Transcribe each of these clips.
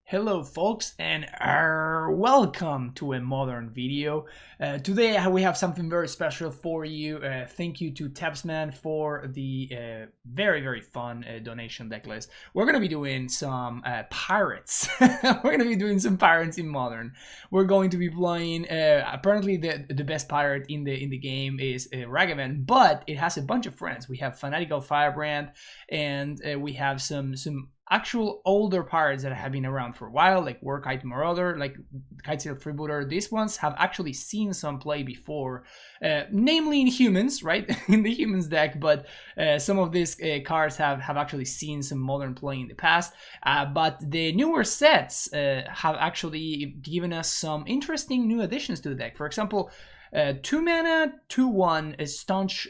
Hello folks and welcome to a modern video. Today we have something very special for you. Thank you to Tabsman for the very fun donation deck list. We're going to be doing some pirates. We're going to be doing some pirates in modern. We're going to be playing apparently the best pirate in the game is Ragavan, but it has a bunch of friends. We have Fanatical Firebrand and we have some actual older pirates that have been around for a while, like Murktide Marauder, like Kitesail Freebooter. These ones have actually seen some play before, namely in humans, right? In the humans deck, but some of these cards have actually seen some modern play in the past. But the newer sets have actually given us some interesting new additions to the deck. For example, 2 mana, 2/1, a staunch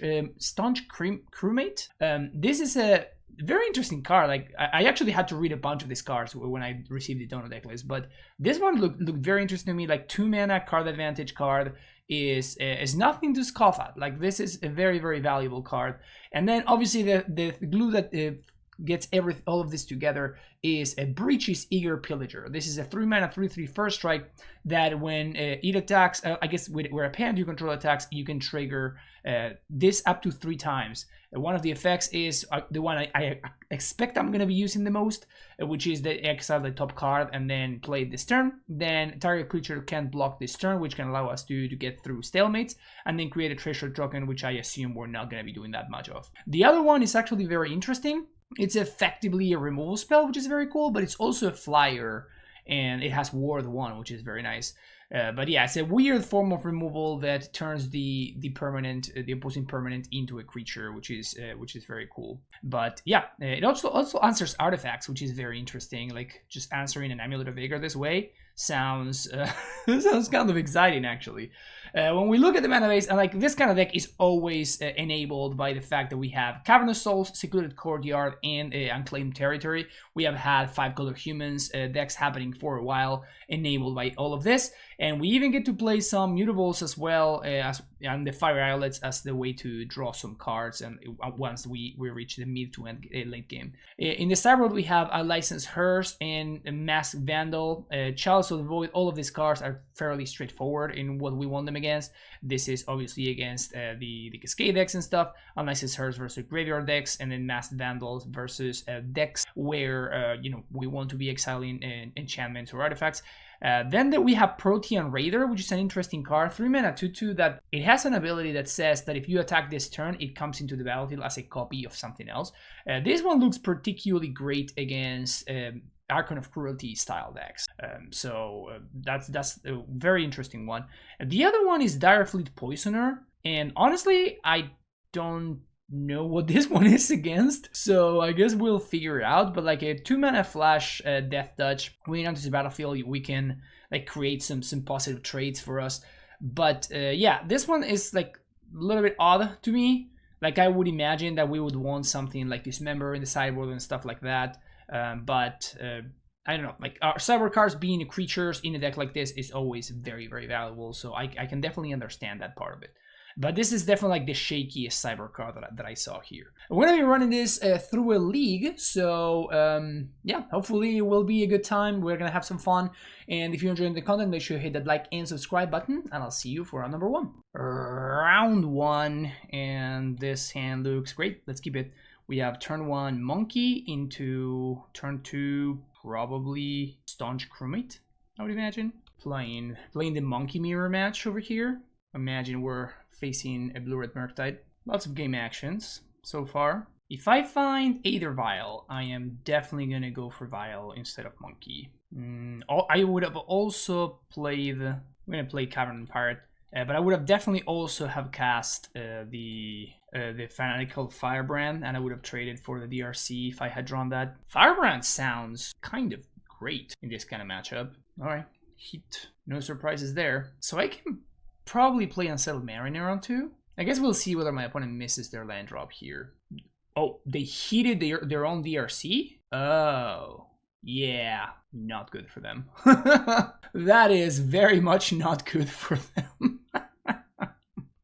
crewmate. This is a very interesting card. Like I actually had to read a bunch of these cards when I received the donor deck list, but this one looked very interesting to me. Like 2 mana card advantage card is nothing to scoff at. Like this is a very valuable card. And then obviously the glue that gets all of this together is a Breach's Eager Pillager. This is a 3 mana 3/3 first strike that when it attacks, I guess where a parent you control attacks, you can trigger this up to 3 times. One of the effects is the one I expect I'm going to be using the most, which is the exile the top card and then play it this turn. Then target creature can't block this turn, which can allow us to get through stalemates, and then create a treasure token, which I assume we're not going to be doing that much of. The other one is actually very interesting. It's effectively a removal spell, which is very cool, but it's also a flyer, and it has Ward 1, which is very nice. But yeah, it's a weird form of removal that turns the opposing permanent into a creature, which is very cool. But yeah, it also answers artifacts, which is very interesting. Like just answering an Amulet of Vigor this way sounds sounds kind of exciting actually. When we look at the mana base, and like this kind of deck is always enabled by the fact that we have Cavernous Souls, Secluded Courtyard, and Unclaimed Territory. We have had 5-color humans decks happening for a while, enabled by all of this, and we even get to play some mutables as well as and the Fire Islets as the way to draw some cards. And once we reach the mid to end late game, in the sideboard we have a Licensed Hearse and a Masked Vandal, Chalice of the Void. All of these cards are fairly straightforward in what we want them against. This is obviously against the Cascade decks and stuff. Unlicensed Hearse versus Graveyard decks, and then Masked Vandals versus decks where we want to be exiling enchantments or artifacts. Then we have Protean Raider, which is an interesting card. 3 mana 2/2 that it has an ability that says that if you attack this turn, it comes into the battlefield as a copy of something else. This one looks particularly great against Archon of Cruelty style decks. So that's a very interesting one. The other one is Direfleet Poisoner, and honestly, I don't know what this one is against, so I guess we'll figure it out. But like a 2 mana flash Death Touch, when it enters the battlefield, we can like create some positive traits for us. But yeah, this one is like a little bit odd to me. Like I would imagine that we would want something like Dismember in the sideboard and stuff like that. But I don't know, like our cyber cards being creatures in a deck like this is always very valuable, so I can definitely understand that part of it. But this is definitely like the shakiest cyber card that I saw here. We're going to be running this through a league, so yeah, hopefully it will be a good time. We're going to have some fun, and if you're enjoying the content, make sure you hit that like and subscribe button, and I'll see you for round number 1. Round 1, and this hand looks great. Let's keep it. We have turn 1 Monkey into turn 2 probably Staunch Crewmate, I would imagine. Playing the Monkey Mirror match over here. Imagine we're facing a Blue-Red Murktide. Lots of game actions so far. If I find Aether Vial, I am definitely going to go for Vial instead of Monkey. I would have also played... I'm going to play Cavern Pirate, but I would have definitely also have cast the Fanatical Firebrand, and I would have traded for the DRC if I had drawn that. Firebrand sounds kind of great in this kind of matchup. Alright, Heat. No surprises there. So I can probably play Unsettled Mariner on 2. I guess we'll see whether my opponent misses their land drop here. Oh, they heated their own DRC? Oh, yeah, not good for them. That is very much not good for them.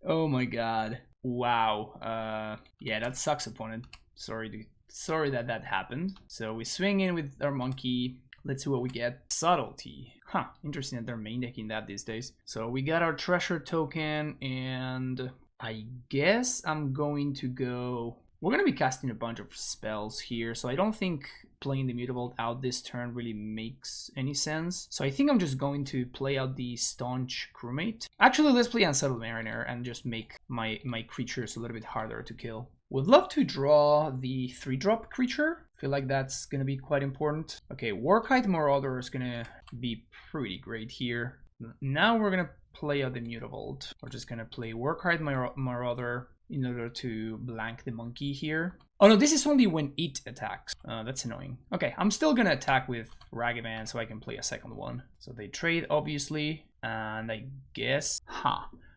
Oh my god. Wow. Yeah, that sucks, opponent. Sorry that happened. So we swing in with our Monkey. Let's see what we get. Subtlety. Huh, interesting that they're main decking that these days. So we got our treasure token, and I guess I'm going to go... We're going to be casting a bunch of spells here, so I don't think playing the Mutavault out this turn really makes any sense. So I think I'm just going to play out the Staunch Crewmate. Actually, let's play Unsettled Mariner and just make my creatures a little bit harder to kill. Would love to draw the 3-drop creature. Feel like that's going to be quite important. Okay, Warkite Marauder is going to be pretty great here. Now we're going to play out the Mutavault. We're just going to play Warkite Marauder in order to blank the monkey here. Oh no, this is only when it attacks. That's annoying. Okay, I'm still gonna attack with Ragavan so I can play a second one. So they trade, obviously, and I guess...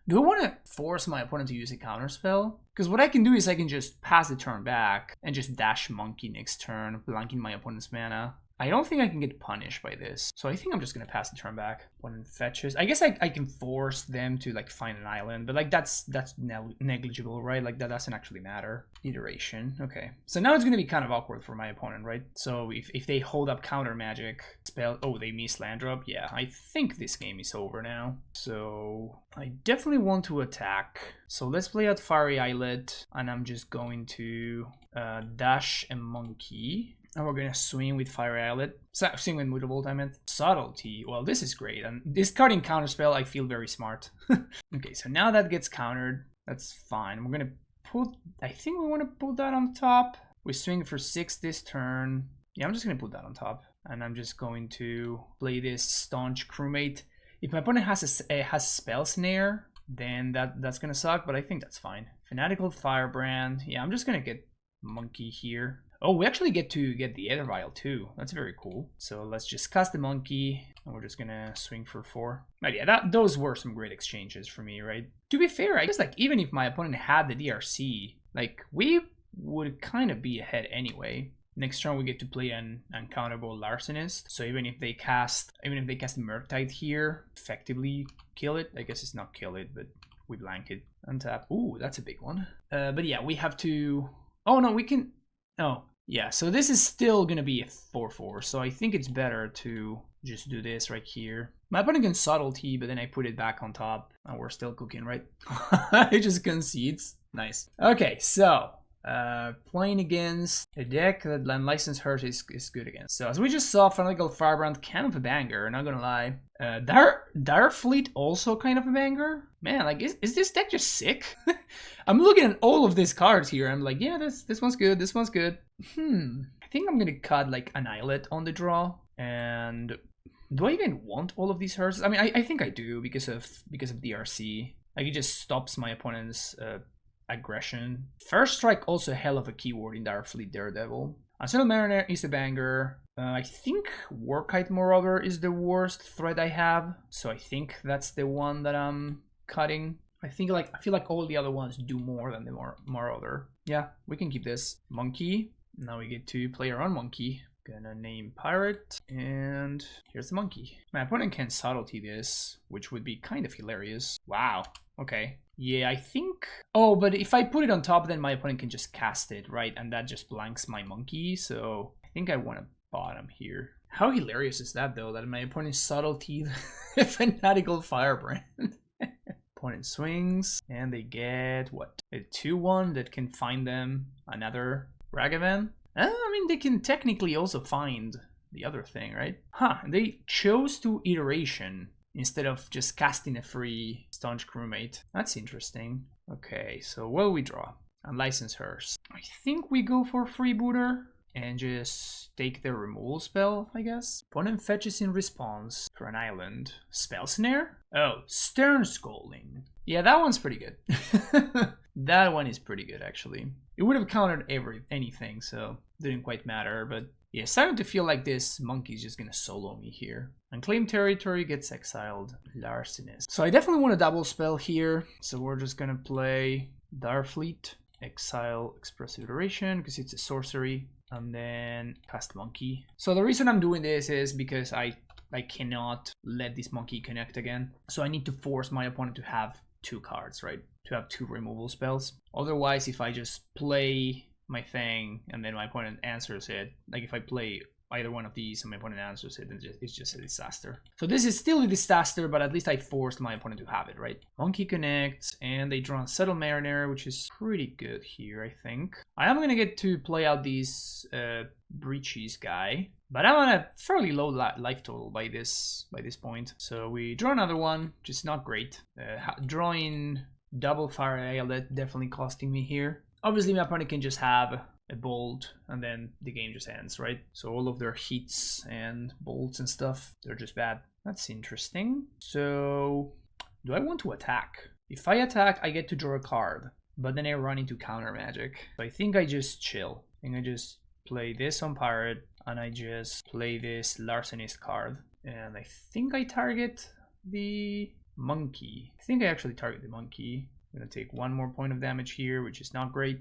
Do I want to force my opponent to use a counterspell? Because what I can do is I can just pass the turn back and just dash monkey next turn, blanking my opponent's mana. I don't think I can get punished by this. So I think I'm just going to pass the turn back. Opponent fetches. I guess I can force them to like find an island, but like that's negligible, right? Like that doesn't actually matter. Iteration. Okay. So now it's going to be kind of awkward for my opponent, right? So if they hold up counter magic spell, oh, they miss land drop. Yeah, I think this game is over now. So I definitely want to attack. So let's play out Fiery Islet, and I'm just going to dash a monkey. And we're gonna swing with Fire Islet. Swing with Mutavault, I meant. Subtlety. Well, this is great. And discarding counterspell, I feel very smart. Okay, so now that gets countered. That's fine. We're gonna put... I think we want to put that on top. We swing for 6 this turn. Yeah, I'm just gonna put that on top. And I'm just going to play this Staunch Crewmate. If my opponent has a Spell Snare, then that's gonna suck, but I think that's fine. Fanatical Firebrand. Yeah, I'm just gonna get monkey here. Oh, we actually get to get the Aether Vial too. That's very cool. So let's just cast the monkey, and we're just gonna swing for 4. But yeah, those were some great exchanges for me, right? To be fair, I guess like even if my opponent had the DRC, like we would kind of be ahead anyway. Next turn we get to play an uncountable Larcenist. So even if they cast Murktide here, effectively kill it. I guess it's not kill it, but we blank it. Untap. Ooh, that's a big one. But yeah, we have to... Oh no, we can... Oh, yeah, so this is still gonna be a 4-4, so I think it's better to just do this right here. My opponent can Subtlety, but then I put it back on top, and we're still cooking, right? It just concedes. Nice. Okay, so, playing against a deck that Unlicensed Hurt is good against. So, as we just saw, Fanatical Firebrand, kind of a banger, not gonna lie. Dire Fleet, also kind of a banger. Man, like, is this deck just sick? I'm looking at all of these cards here. I'm like, yeah, this one's good. This one's good. I think I'm gonna cut like an Islet on the draw. And do I even want all of these hearses? I mean, I think I do because of DRC. Like, it just stops my opponent's aggression. First Strike, also a hell of a keyword in Dire Fleet Daredevil. Unsettled Mariner is a banger. I think Warkite Marauder is the worst threat I have. So I think that's the one that I'm cutting. I feel like all the other ones do more than the Marauder. Yeah, we can keep this. Monkey. Now we get to play our own monkey. Gonna name Pirate, and here's the monkey. My opponent can Subtlety this, which would be kind of hilarious. Wow, okay. Yeah, I think... Oh, but if I put it on top, then my opponent can just cast it, right? And that just blanks my monkey, so I think I want to bottom here. How hilarious is that, though, that my opponent Subtlety the Fanatical Firebrand? Opponent swings, and they get, what? A 2-1 that can find them another Ragavan? I mean, they can technically also find the other thing, right? Huh, they chose to Iteration instead of just casting a free Staunch Crewmate. That's interesting. Okay, so what do we draw? Unlicensed Hearse. I think we go for Freebooter and just take the removal spell, I guess. Opponent fetches in response for an island. Spell Snare? Oh, Stern Scolding. Yeah, that one's pretty good. That one is pretty good, actually. It would have countered anything, so didn't quite matter, but yeah, starting to feel like this monkey's just gonna solo me here. Unclaimed Territory gets exiled. Larcenist. So I definitely want a double spell here, so we're just gonna play Darfleet, exile Expressive Iteration, because it's a sorcery, and then cast Monkey. So the reason I'm doing this is because I cannot let this monkey connect again, so I need to force my opponent to have 2 cards, right? To have 2 removal spells. Otherwise, if I just play my thing and then my opponent answers it, like if I play either one of these and my opponent answers it, it's just a disaster. So this is still a disaster, but at least I forced my opponent to have it, right? Monkey connects, and they draw a Settle Mariner, which is pretty good here, I think. I am gonna get to play out these Breaches guy, but I'm on a fairly low life total by this point. So we draw another one, which is not great. Drawing double Fire Amulet definitely costing me here. Obviously, my opponent can just have a bolt and then the game just ends, right? So all of their hits and bolts and stuff, they're just bad. That's interesting. So do I want to attack? If I attack, I get to draw a card, but then I run into counter magic. So I think I just chill. I think I just play this on Pirate and I just play this Larcenist card. And I think I target the monkey. I think I actually target the monkey. I'm gonna take one more point of damage here, which is not great.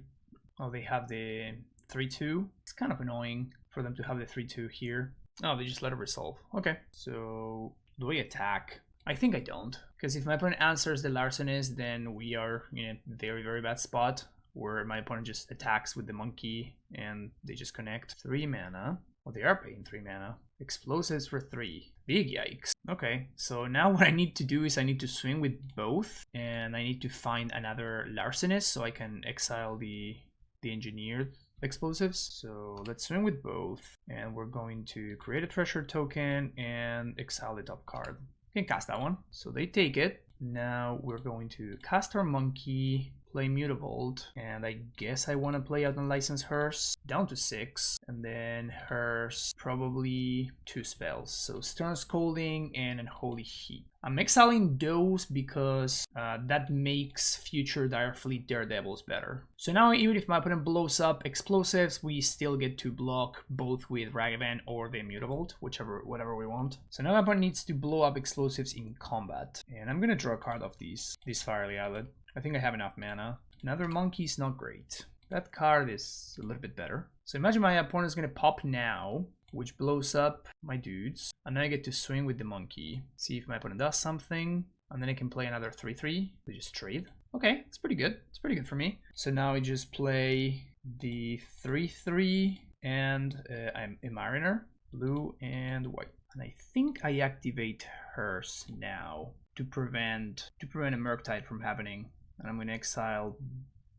Oh, they have the 3-2. It's kind of annoying for them to have the 3-2 here. Oh, they just let it resolve. Okay, so do I attack? I think I don't, because if my opponent answers the Larcenist, then we are in a very, very bad spot where my opponent just attacks with the monkey and they just connect. 3 mana. Well, they are paying 3 mana. Explosives for 3. Big yikes. Okay, so now what I need to do is I need to swing with both, and I need to find another Larcenist so I can exile the engineered explosives. So let's swing with both, and we're going to create a treasure token and exile the top card. You can cast that one. So they take it. Now we're going to cast our monkey, play Mutavault, and I guess I want to play out Unlicensed Hearse down to 6, and then Hearse probably 2 spells, so Stern Scolding and Unholy Heat. I'm exiling those because that makes future Direfleet Daredevils better. So now even if my opponent blows up explosives, we still get to block both with Ragavan or the Mutavault, whatever we want. So now my opponent needs to blow up explosives in combat, and I'm gonna draw a card off this Fiery Outlet. I think I have enough mana. Another monkey is not great. That card is a little bit better. So imagine my opponent is going to pop now, which blows up my dudes. And then I get to swing with the monkey. See if my opponent does something. And then I can play another 3-3. They just trade. Okay, it's pretty good. It's pretty good for me. So now I just play the 3-3 and I'm a Mariner. Blue and white. And I think I activate Hearse now to prevent a Murktide from happening. And I'm going to exile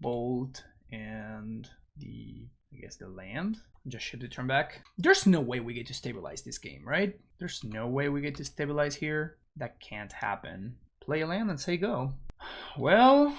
Bolt and the land. Just ship the turn back. There's no way we get to stabilize this game, right? There's no way we get to stabilize here. That can't happen. Play a land and say go. Well,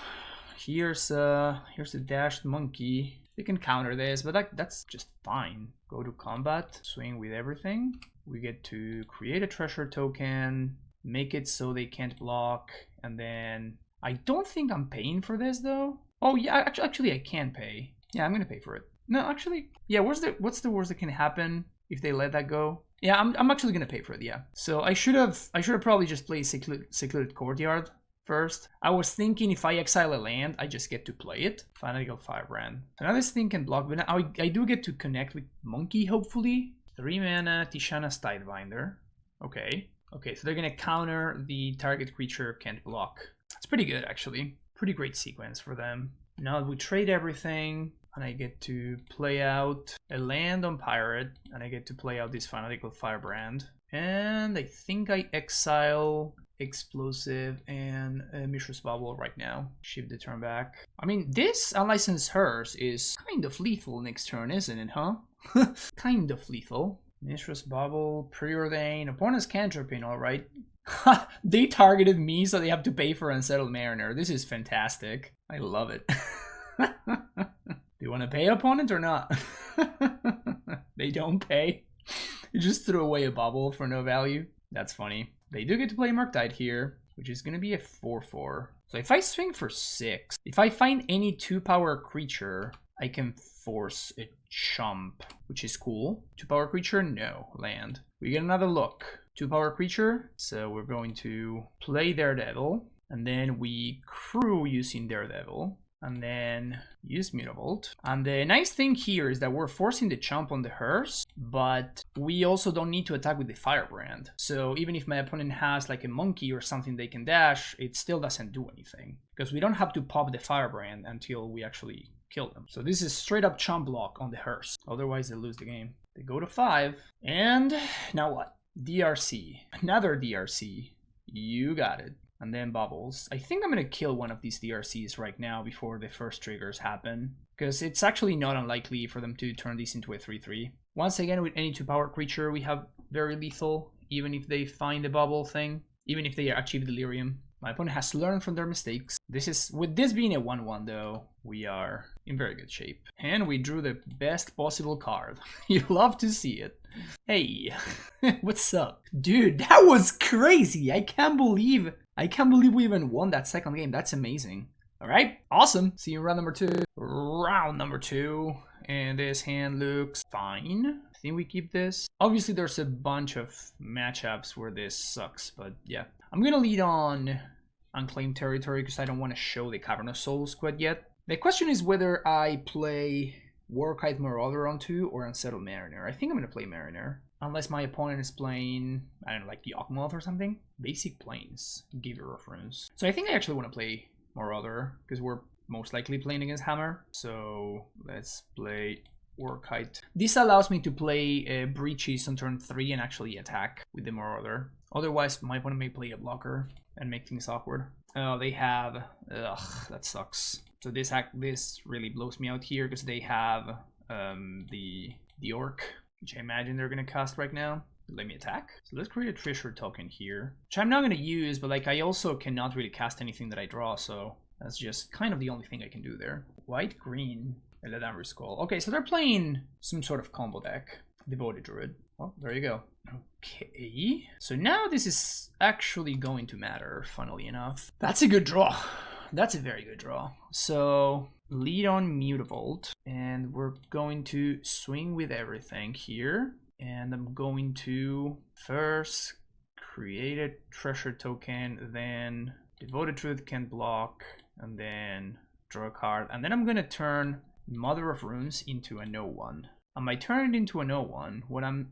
here's a dashed monkey. They can counter this, but that's just fine. Go to combat, swing with everything. We get to create a treasure token, make it so they can't block, and then I don't think I'm paying for this though. Oh yeah, actually I can pay. Yeah, I'm gonna pay for it. No, actually, yeah. What's the worst that can happen if they let that go? Yeah, I'm actually gonna pay for it. Yeah. So I should have probably just played Secluded Courtyard first. I was thinking if I exile a land, I just get to play it. Fanatical Firebrand. So now this thing can block, but now I do get to connect with Monkey. Hopefully, 3 mana Tishana's Tidebinder. Okay. Okay, so they're gonna counter the target creature can't block. It's pretty good, actually. Pretty great sequence for them. Now we trade everything, and I get to play out a land on Pirate, and I get to play out this Fanatical Firebrand. And I think I exile Explosive and Mishra's Bubble right now. Shift the turn back. I mean, this Unlicensed Hearse is kind of lethal next turn, isn't it, huh? Kind of lethal. Mishra's Bubble, Preordain, opponent's cantripping, alright. They targeted me, so they have to pay for Unsettled Mariner. This is fantastic. I love it. Do you want to pay, opponent, or not? They don't pay. You just threw away a bubble for no value. That's funny. They do get to play Murktide here, which is going to be a 4-4. So if I swing for 6, if I find any 2-power creature, I can force a chump, which is cool. 2-power creature? No. Land. We get another look. 2-power creature, so we're going to play Daredevil, and then we crew using Daredevil, and then use Mutavault. And the nice thing here is that we're forcing the chump on the Hearse, but we also don't need to attack with the Firebrand. So even if my opponent has like a monkey or something they can dash, it still doesn't do anything, because we don't have to pop the Firebrand until we actually kill them. So this is straight up chump block on the hearse. Otherwise they lose the game. They go to 5. And now what? DRC. Another DRC. You got it. And then bubbles. I think I'm going to kill one of these DRCs right now before the first triggers happen. Because it's actually not unlikely for them to turn these into a 3-3. Once again, with any 2-power creature, we have very lethal. Even if they find the bubble thing. Even if they achieve delirium. My opponent has learned from their mistakes. With this being a 1-1 though, we are in very good shape. And we drew the best possible card. You love to see it. Hey, what's up? Dude, that was crazy. I can't believe we even won that second game. That's amazing. All right, awesome. See you in round number 2. Round number 2. And this hand looks fine. I think we keep this. Obviously, there's a bunch of matchups where this sucks, but yeah. I'm gonna lead on Unclaimed Territory because I don't want to show the Cavernous Souls quite yet. The question is whether I play Murktide Marauder on 2 or Unsettled Mariner. I think I'm gonna play Mariner. Unless my opponent is playing, I don't know, like Yawgmoth or something. Basic Plains, Giver of Runes. So I think I actually want to play Marauder because we're most likely playing against Hammer. So let's play Murktide. This allows me to play Breaches on turn 3 and actually attack with the Marauder. Otherwise, my opponent may play a blocker and make things awkward. Oh, they have... Ugh, that sucks. So this really blows me out here because they have the Orc, which I imagine they're going to cast right now. Let me attack. So let's create a treasure token here, which I'm not going to use, but like I also cannot really cast anything that I draw, so that's just kind of the only thing I can do there. White, green, and the Dimir Skull. Okay, so they're playing some sort of combo deck. Devoted Druid. Oh, there you go. Okay. So now this is actually going to matter, funnily enough. That's a good draw. That's a very good draw. So lead on Mutavault, and we're going to swing with everything here. And I'm going to first create a treasure token, then Devoted Truth can block, and then draw a card. And then I'm going to turn Mother of Runes into a no-one. And by turning it into a no-one, what I'm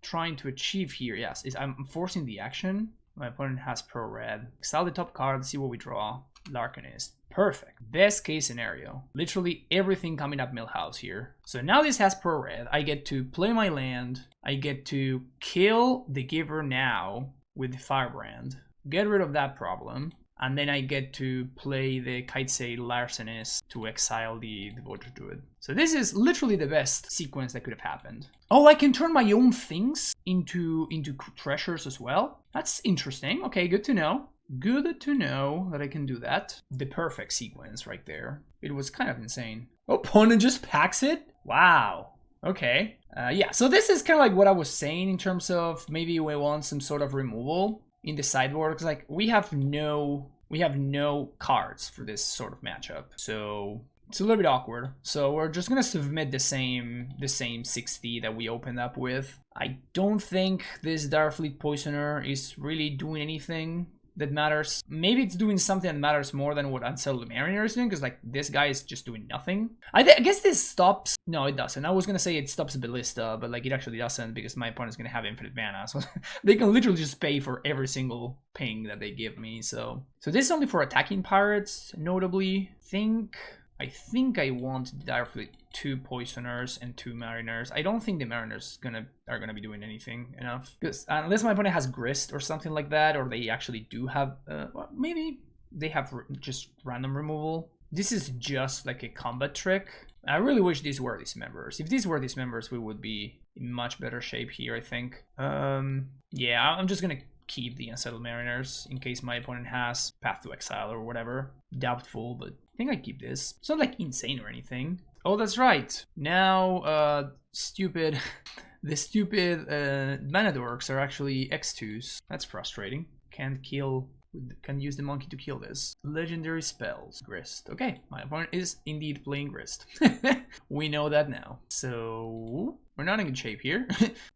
trying to achieve here, yes, is I'm forcing the action. My opponent has pro-red. Exile the top card, see what we draw. Larcanist. Perfect. Best case scenario. Literally everything coming up Millhouse here. So now this has pro-red. I get to play my land. I get to kill the Giver now with the Firebrand. Get rid of that problem. And then I get to play the Kaitsei Larcenist to exile the Devoted Druid. So this is literally the best sequence that could have happened. Oh, I can turn my own things into treasures as well. That's interesting. Okay, good to know. Good to know that I can do that. The perfect sequence right there. It was kind of insane. Opponent just packs it? Wow. Okay. Yeah, so this is kind of like what I was saying in terms of maybe we want some sort of removal in the sideboard, because like we have no cards for this sort of matchup, so it's a little bit awkward. So we're just gonna submit the same 60 that we opened up with. I don't think this Direfleet Poisoner is really doing anything that matters. Maybe it's doing something that matters more than what Unsettled Mariner is doing, because like this guy is just doing nothing. I guess this stops... No, it doesn't. I was gonna say it stops Ballista, but like it actually doesn't, because my opponent is gonna have infinite mana, so they can literally just pay for every single ping that they give me. So this is only for attacking pirates, notably. I think I want the Direfleet 2 Poisoners and 2 Mariners. I don't think the Mariners are gonna be doing anything enough, because unless my opponent has Grist or something like that, or they actually do have well, maybe they have just random removal. This is just like a combat trick. I really wish these were these members. If these were these members, we would be in much better shape here, I think. Yeah, I'm just gonna keep the Unsettled Mariners in case my opponent has Path to Exile or whatever. Doubtful, but I think I keep this. It's not like insane or anything. Oh, that's right. Now, the stupid mana dorks are actually X2s. That's frustrating. Can't use the monkey to kill this. Legendary spells. Grist. Okay, my opponent is indeed playing Grist. We know that now. So we're not in good shape here.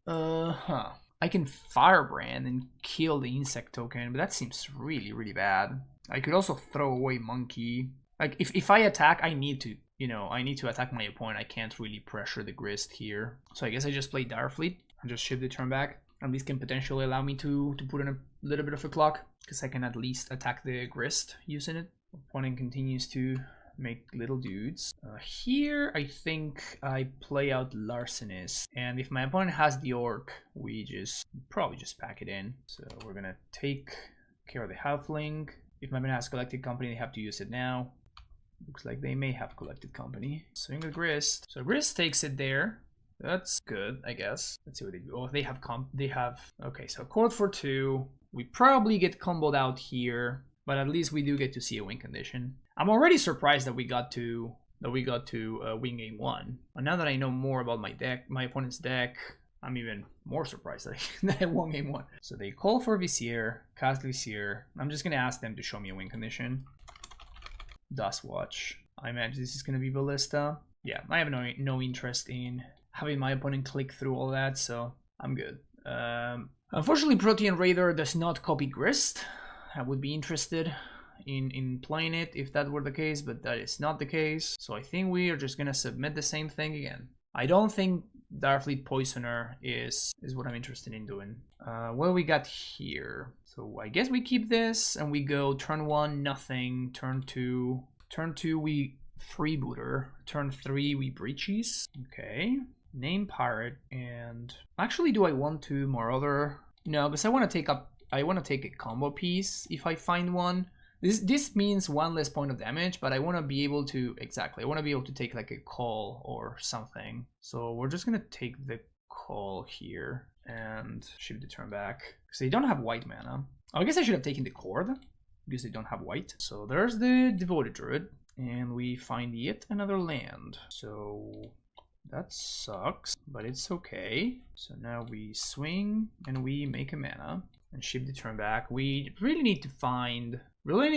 I can Firebrand and kill the insect token, but that seems really, really bad. I could also throw away monkey. Like if I attack, I need to attack my opponent. I can't really pressure the Grist here. So I guess I just play Direfleet and just ship the turn back. And this can potentially allow me to put in a little bit of a clock, because I can at least attack the Grist using it. Opponent continues to make little dudes. Here, I think I play out Larcenist. And if my opponent has the Orc, we probably just pack it in. So we're gonna take care of the Halfling. If my opponent has Collected Company, they have to use it now. Looks like they may have Collected Company. Swing the Grist. So Grist takes it there. That's good, I guess. Let's see what they do. Oh, they have... Okay, so Court for 2. We probably get comboed out here, but at least we do get to see a win condition. I'm already surprised that we got to win game 1. And now that I know more about my opponent's deck, I'm even more surprised that I won game 1. So they call for Vizier, cast Vizier. I'm just gonna ask them to show me a win condition. Dustwatch. I imagine this is gonna be Ballista. Yeah, I have no interest in having my opponent click through all that, so I'm good. Unfortunately, Protean Raider does not copy Grist. I would be interested in playing it if that were the case, but that is not the case. So I think we are just gonna submit the same thing again. I don't think Darfleet Poisoner is what I'm interested in doing. What do we got here? So I guess we keep this and we go turn 1, nothing. Turn 2, we Freebooter. Turn 3, we Breaches. Okay. Name Pirate. And actually, do I want to Marauder? No, because I want to take a combo piece if I find one. This means 1 less point of damage, but I want to be able to I want to be able to take like a call or something. So we're just gonna take the call here and shift the turn back because they don't have white mana. Oh, I guess I should have taken the Cord because they don't have white. So there's the Devoted Druid, and we find yet another land. So that sucks, but it's okay. So now we swing and we make a mana and shift the turn back. We really need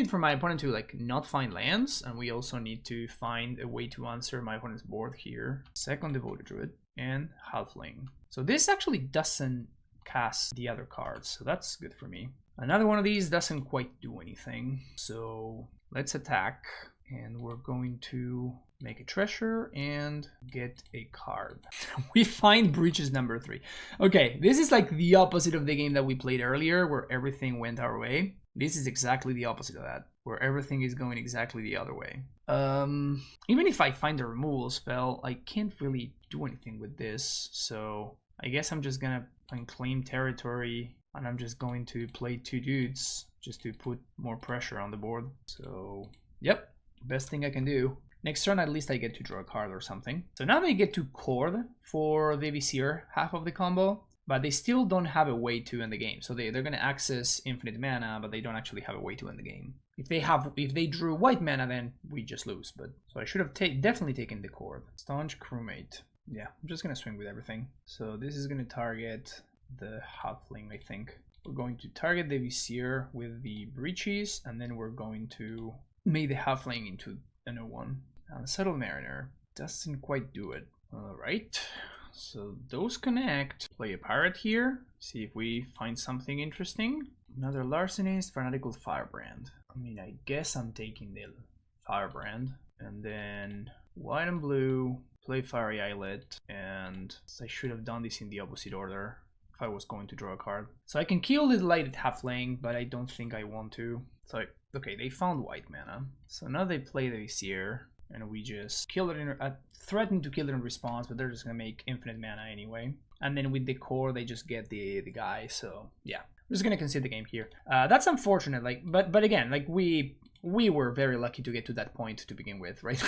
for my opponent to like not find lands, and we also need to find a way to answer my opponent's board here. Second Devoted Druid and Halfling. So this actually doesn't cast the other cards, so that's good for me. Another one of these doesn't quite do anything, so let's attack, and we're going to make a treasure and get a card. We find Breaches number 3. Okay, this is like the opposite of the game that we played earlier where everything went our way. This is exactly the opposite of that, where everything is going exactly the other way. Even if I find a removal spell, I can't really do anything with this. So I guess I'm just gonna unclaim territory, and I'm just going to play 2 dudes just to put more pressure on the board. So, yep, best thing I can do. Next turn, at least I get to draw a card or something. So now they get to Cord for the Vizier, half of the combo. But they still don't have a way to end the game. So they're going to access infinite mana, but they don't actually have a way to end the game. If they drew white mana, then we just lose. But so I should have definitely taken the Cord. Staunch Crewmate. Yeah, I'm just going to swing with everything. So this is going to target the Halfling, I think. We're going to target the Vizier with the Breaches, and then we're going to make the Halfling into a new one. Unsettled Mariner doesn't quite do it. All right. So those connect. Play a pirate here. See if we find something interesting. Another Larcenist, Fanatical Firebrand. I mean, I guess I'm taking the Firebrand. And then white and blue, play Fiery Islet. And I should have done this in the opposite order if I was going to draw a card. So I can kill the Lighted Halfling, but I don't think I want to. So, okay, they found white mana. So now they play the Vizier. And we just kill it threaten to kill it in response, but they're just gonna make infinite mana anyway. And then with the Core, they just get the guy. So yeah, I'm just gonna concede the game here. That's unfortunate. Like, but again, like we were very lucky to get to that point to begin with, right?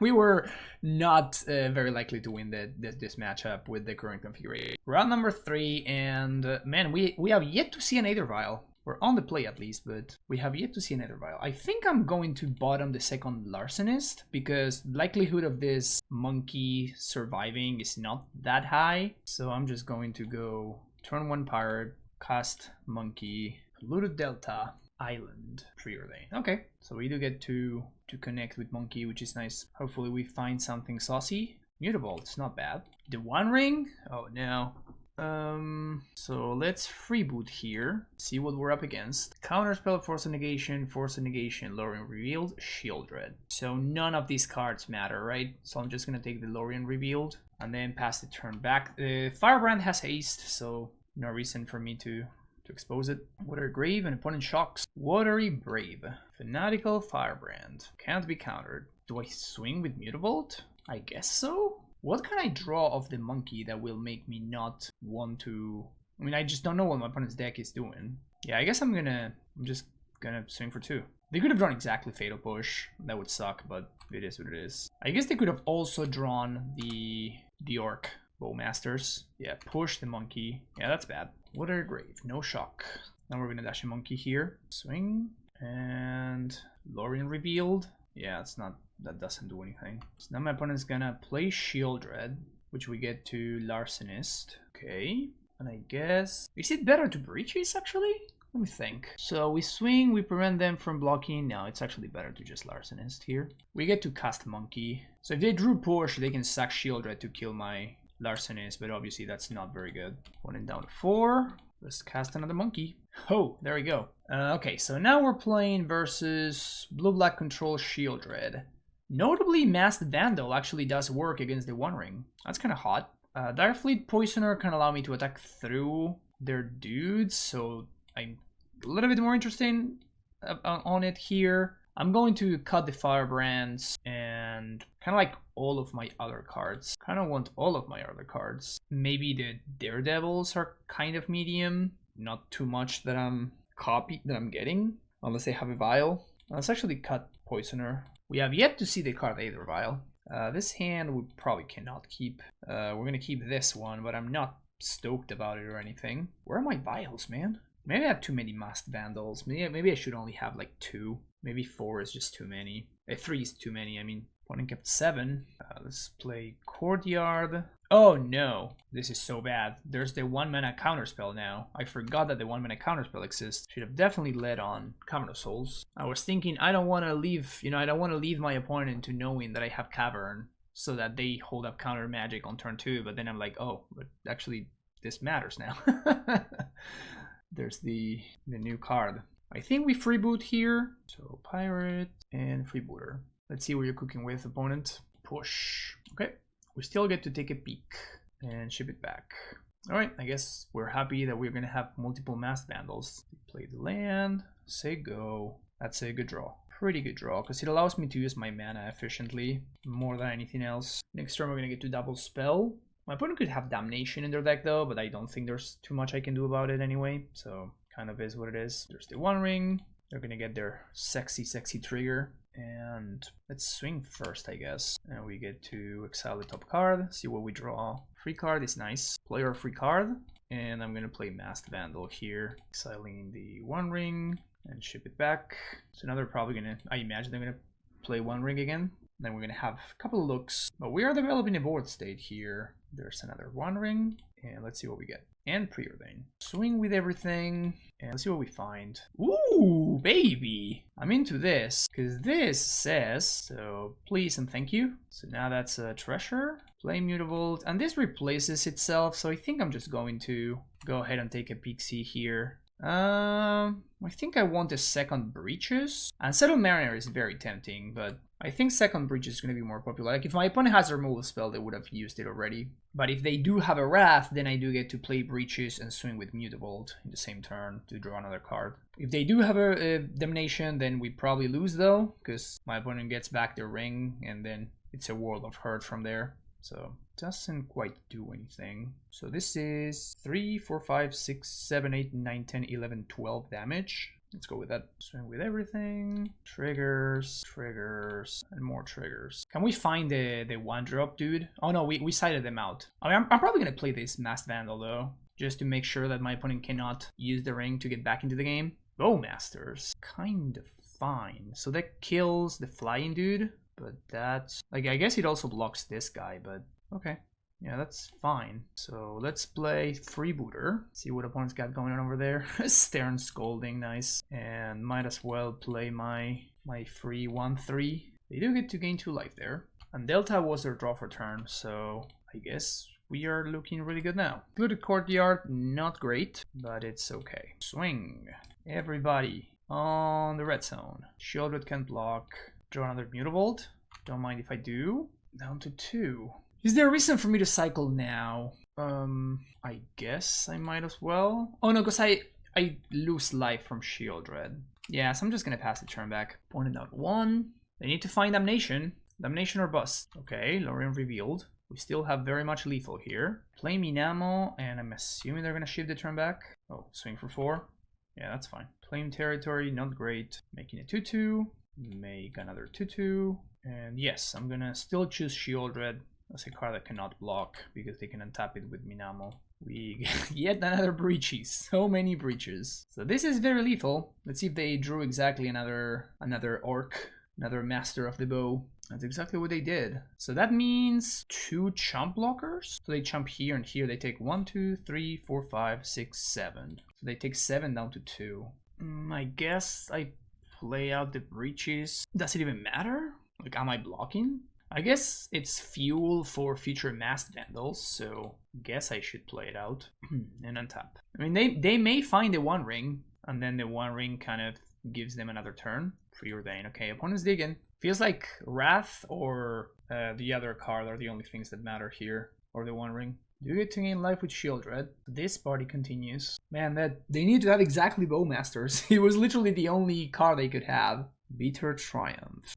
We were not very likely to win this matchup with the current configuration. Round number 3, and man, we have yet to see an Aether Vial. We're on the play at least, but we have yet to see an Aether Vial. I think I'm going to bottom the second Larcenist because likelihood of this monkey surviving is not that high. So I'm just going to go turn 1 pirate, cast monkey, polluted delta, island, preordain. Okay, so we do get to connect with monkey, which is nice. Hopefully we find something saucy. Mutable, it's not bad. The One Ring? Oh no. So let's freeboot here, see what we're up against. Counterspell, Force of Negation, Lorien Revealed, Shieldred. So none of these cards matter, right? So I'm just gonna take the Lorien Revealed and then pass the turn back. Firebrand has haste, so no reason for me to to expose it. Watery Grave and opponent shocks. Watery Brave. Fanatical Firebrand. Can't be countered. Do I swing with Mutavault? I guess so. What can I draw of the monkey that will make me not want to... I mean, I just don't know what my opponent's deck is doing. Yeah, I guess I'm just gonna swing for 2. They could have drawn exactly Fatal Push. That would suck, but it is what it is. I guess they could have also drawn the Orc Bowmasters. Yeah, push the monkey. Yeah, that's bad. Water Grave, no shock. Now we're gonna dash a monkey here. Swing. And Lorien revealed. Yeah, it's not... That doesn't do anything. So now my opponent's gonna play Shieldred, which we get to Larcenist. Okay. And I guess... Is it better to Breaches, actually? Let me think. So we swing, we prevent them from blocking. No, it's actually better to just Larcenist here. We get to cast Monkey. So if they drew push, they can sack Shieldred to kill my Larcenist, but obviously that's not very good. One and down to 4. Let's cast another monkey. Oh, there we go. Okay, so now we're playing versus Blue-Black Control Shieldred. Notably, Masked Vandal actually does work against the One Ring. That's kind of hot. Direfleet Poisoner can allow me to attack through their dudes, so I'm a little bit more interested on it here. I'm going to cut the Firebrands and kind of like all of my other cards. Kind of want all of my other cards. Maybe the Daredevils are kind of medium. Not too much that I'm getting, unless I have a Vial. Let's actually cut Poisoner. We have yet to see the card Aether Vial. This hand we probably cannot keep. We're gonna keep this one, but I'm not stoked about it or anything. Where are my Vials, man? Maybe I have too many Masked Vandals. Maybe I should only have like 2. Maybe 4 is just too many. 3 is too many, I mean. Opponent kept 7. Let's play Courtyard. Oh no, this is so bad. There's the 1-mana counterspell now. I forgot that the 1-mana counterspell exists. Should have definitely led on Cavern of Souls. I was thinking I don't want to leave, I don't want to leave my opponent into knowing that I have Cavern so that they hold up counter magic on turn 2, but then I'm like, oh, but actually this matters now. There's the new card. I think we freeboot here. So Pirate and Freebooter. Let's see what you're cooking with, opponent. Push. Okay. We still get to take a peek and ship it back. Alright, I guess we're happy that we're going to have multiple Masked Vandals. Play the land. Say go. That's a good draw. Pretty good draw, because it allows me to use my mana efficiently. More than anything else. Next turn we're going to get to double spell. My opponent could have Damnation in their deck though, but I don't think there's too much I can do about it anyway. So, kind of is what it is. There's the One Ring. They're going to get their sexy trigger. And let's swing first, I guess. And we get to exile the top card, see what we draw. Free card is nice. Play our free card. And I'm going to play Masked Vandal here. Exiling the One Ring and ship it back. So now they're probably going to, I imagine they're going to play One Ring again. Then we're going to have a couple of looks. But we are developing a board state here. There's another One Ring. And let's see what we get. And Preordain. Swing with everything. And let's see what we find. Ooh, baby. I'm into this. Because this says, so please and thank you. So now that's a treasure. Play Mutavault. And this replaces itself. So I think I'm just going to go ahead and take a Pixie here. I think I want a second Breaches. And Settled Mariner is very tempting, but I think second Breaches is going to be more popular. Like if my opponent has a removal spell, they would have used it already. But if they do have a Wrath, then I do get to play Breaches and swing with Mutavault in the same turn to draw another card. If they do have a Damnation, then we probably lose though, because my opponent gets back their ring and then it's a World of Hurt from there. So doesn't quite do anything. So this is 3, 4, 5, 6, 7, 8, 9, 10, 11, 12 damage. Let's go with that. Swing with everything. Triggers, triggers, and more triggers. Can we find the 1-drop dude? Oh no, we sided them out. I mean, I'm probably gonna play this Masked Vandal though, just to make sure that my opponent cannot use the ring to get back into the game. Bowmasters, kind of fine. So that kills the flying dude. But that's, like, I guess it also blocks this guy, but okay. Yeah, that's fine. So let's play Freebooter. See what opponent's got going on over there. Stern Scolding, nice. And might as well play my free 1-3. They do get to gain 2 life there. And Delta was their draw for turn, so I guess we are looking really good now. Good Courtyard, not great, but it's okay. Swing. Everybody on the red zone. Shieldred can block. Draw another Mutavault. Don't mind if I do. Down to 2. Is there a reason for me to cycle now? I guess I might as well. Oh no, because I lose life from Shieldred. Yeah, so I'm just gonna pass the turn back. Opponent out 1. They need to find Damnation. Damnation or bust. Okay, Lorien revealed. We still have very much lethal here. Play Minamo, and I'm assuming they're gonna shift the turn back. Oh, swing for 4. Yeah, that's fine. Claim territory, not great. Making a 2-2. Make another 2-2. And yes, I'm gonna still choose Shieldred. That's a card that cannot block because they can untap it with Minamo. We get another breaches. So many breaches. So this is very lethal. Let's see if they drew exactly another orc, another master of the bow. That's exactly what they did. So that means 2 chump blockers. So they chump here and here. They take 1, 2, 3, 4, 5, 6, 7. So they take 7 down to 2. I guess I play out the breaches. Does it even matter? Like, am I blocking? I guess it's fuel for future masked vandals, so guess I should play it out and untap. I mean, they may find the One Ring, and then the One Ring kind of gives them another turn. Preordain. Okay, opponent's digging. Feels like Wrath or the other card are the only things that matter here, or the One Ring. Do you get to gain life with Shieldred? This party continues. Man, that they need to have exactly Bowmasters. It was literally the only card they could have. Bitter Triumph.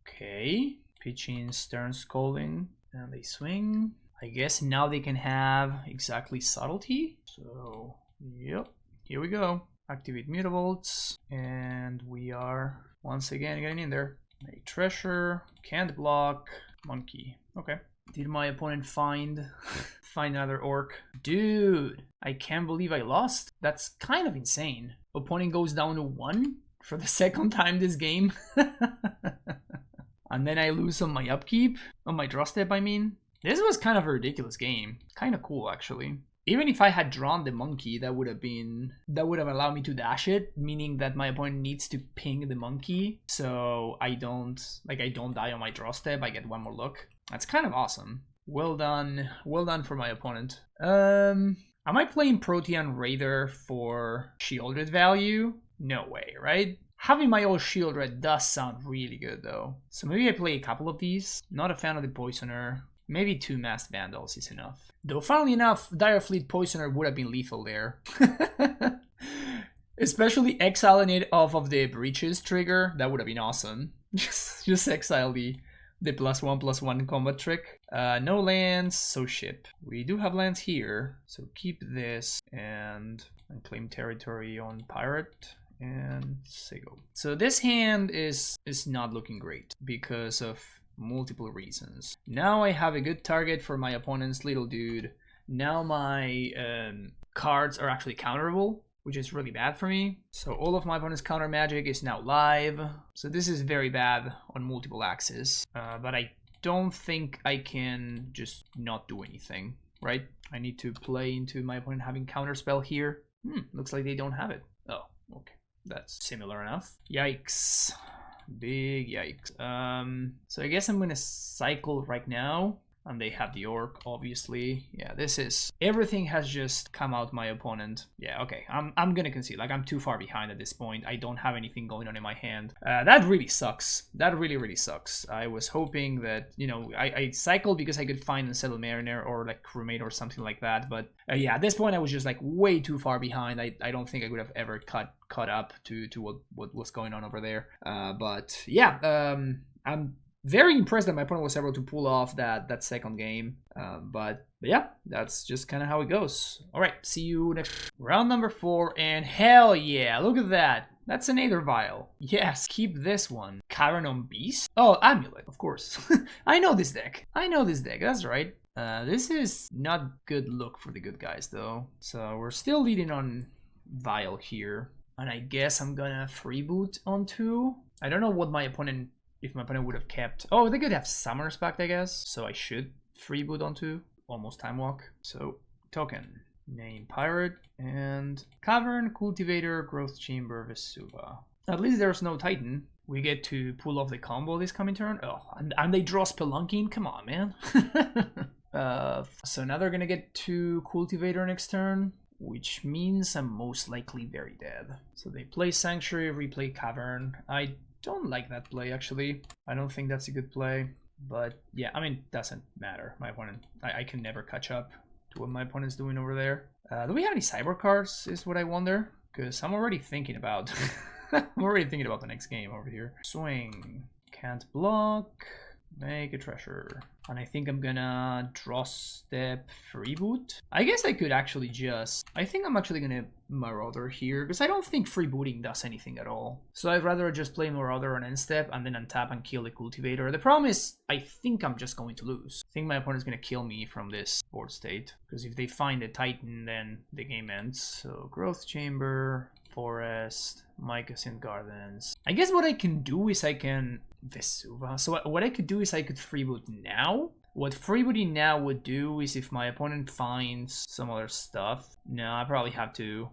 Okay. Pitching, Stern Scolding, and they swing. I guess now they can have exactly Subtlety. So, yep, here we go. Activate Mutavolts, and we are once again getting in there. A Treasure, can't block, Monkey. Okay. Did my opponent find another orc? Dude, I can't believe I lost. That's kind of insane. Opponent goes down to 1 for the second time this game. And then I lose on my upkeep, on my draw step I mean. This was kind of a ridiculous game. Kind of cool actually. Even if I had drawn the monkey, that would have allowed me to dash it, meaning that my opponent needs to ping the monkey, so I don't die on my draw step, I get 1 more look. That's kind of awesome. Well done for my opponent. Am I playing Protean Raider for Shieldred value? No way, right? Having my old Shieldred does sound really good though. So maybe I play a couple of these. Not a fan of the Poisoner. Maybe 2 Masked Vandals is enough. Though funnily enough, Dire Fleet Poisoner would have been lethal there. Especially exiling it off of the Breaches trigger. That would have been awesome. Just exile the +1/+1 combat trick. No lands, so ship. We do have lands here. So keep this and claim territory on Pirate. And Sego. So this hand is not looking great because of multiple reasons. Now I have a good target for my opponent's little dude. Now my cards are actually counterable, which is really bad for me. So all of my opponent's counter magic is now live. So this is very bad on multiple axes. But I don't think I can just not do anything, right? I need to play into my opponent having counterspell here. Looks like they don't have it. Oh, okay. That's similar enough. Yikes. Big yikes. So I guess I'm gonna cycle right now. And they have the orc, obviously. Yeah, this is... Everything has just come out my opponent. Yeah, okay. I'm gonna concede. Like, I'm too far behind at this point. I don't have anything going on in my hand. That really sucks. That really, really sucks. I was hoping that, you know, I cycled because I could find Unsettled Mariner or, like, Crewmate or something like that. But, yeah, at this point, I was just, like, way too far behind. I don't think I could have ever caught up to what was going on over there. But, yeah, I'm very impressed that my opponent was able to pull off that second game. But yeah, that's just kind of how it goes. All right, see you next round number 4. And hell yeah, look at that. That's an Aether Vial. Yes, keep this one. Caranon Beast? Oh, Amulet, of course. I know this deck. That's right. This is not good look for the good guys, though. So we're still leading on Vial here. And I guess I'm gonna freeboot on 2. I don't know what my opponent... If my opponent would have kept... Oh, they could have Summoner's Pact, I guess. So I should freeboot onto almost Time Walk. So, token. Name Pirate. And Cavern, Cultivator, Growth Chamber, Vesuva. At least there's no Titan. We get to pull off the combo this coming turn. Oh, and they draw Spelunking? Come on, man. So now they're gonna get 2 Cultivator next turn, which means I'm most likely very dead. So they play Sanctuary, replay Cavern. I don't like that play, actually. I don't think that's a good play. But yeah, I mean, doesn't matter. My opponent, I can never catch up to what my opponent's doing over there. Do we have any Cyber cards, is what I wonder? Because I'm already thinking about I'm already thinking about the next game over here. Swing. Can't block. Make a treasure. And I think I'm gonna draw step freeboot. I guess I could actually just... I think I'm actually gonna Marauder here, because I don't think freebooting does anything at all. So I'd rather just play Marauder on end step and then untap and kill the Cultivator. The problem is, I think I'm just going to lose. I think my opponent's gonna kill me from this board state, because if they find a Titan, then the game ends. So Growth Chamber, Forest, Mycosynth Gardens. I guess what I can do is I can... Vesuva. So what I could do is I could freeboot now. What freebooting now would do is if my opponent finds some other stuff. No, I probably have to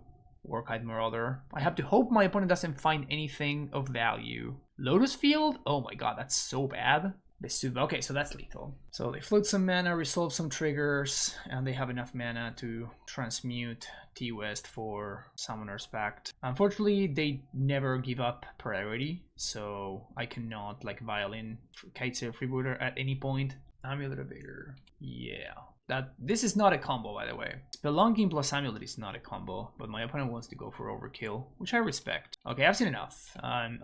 Murktide Marauder. I have to hope my opponent doesn't find anything of value. Lotus Field? Oh my god, that's so bad. Vesuva. Okay, so that's lethal. So they float some mana, resolve some triggers, and they have enough mana to transmute T-West for Summoner's Pact. Unfortunately, they never give up priority, so I cannot like Violin Kitesail Freebooter at any point. Amulet Evader. Yeah. This is not a combo, by the way. Spelunking plus Amulet is not a combo, but my opponent wants to go for overkill, which I respect. Okay, I've seen enough. I'm